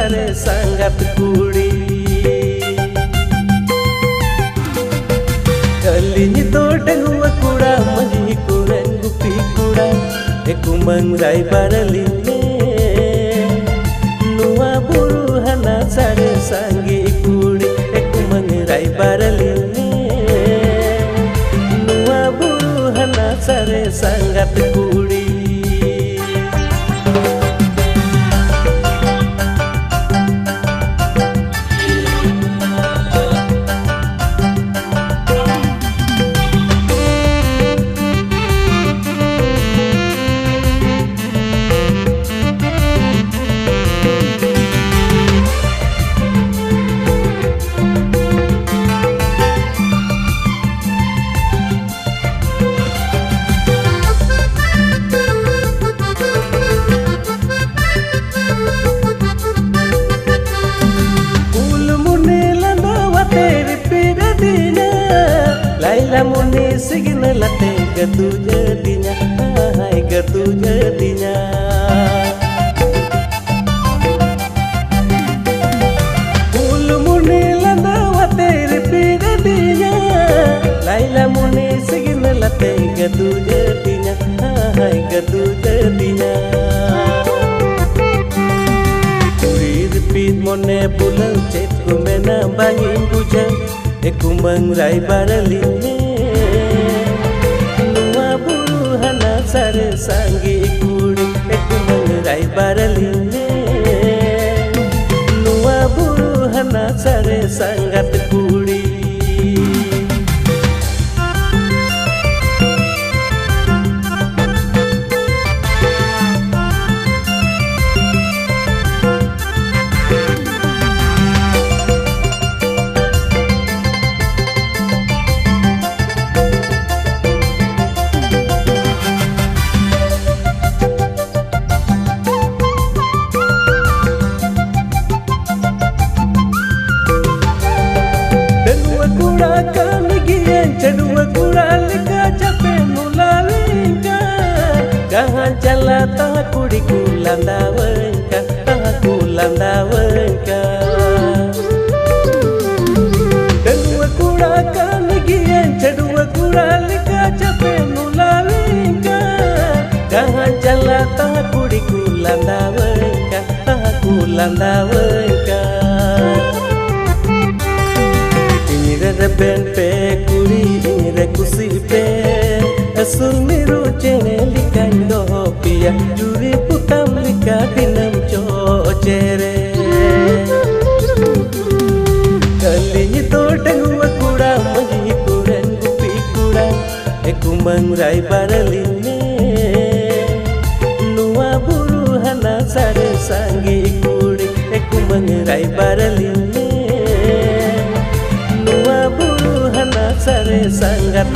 sare sangat kuri kalinya to dengua kuda maji kuren gupi kuda eku mangrai baraline nuwa buru hana sare sangi kuri eku mangrai baraline nuwa buru hana sare sangat kuri Laila muni sigina late gatu jadinya hai gatu jadinya ulu muni lana wateri pidadinya Laila muni sigina late gatu jadinya hai gatu jadinya kurir pid mone pulang chet kumena bangin bujang eku mangrai baraline nuwa buru hana sare sangi kuri eku mangrai baraline nuwa buru hana sare sangat kuri Cedua kuralika cape nulalika Gahan cala tah kudi kulandawanka Tah kulandawanka Cedua kuraka nigian Cedua kuralika cape nulalika Gahan cala tah kudi kulandawanka Tah kulandawanka Ben pe kuri ire kusi pe asul miru chene likando pia juri putam lika dinam cho chere kali to dengua kuda maji kuren gupi kuda eku mangrai baraline nuwa buru hana sare sangi kuri eku mangrai baraline sare sangat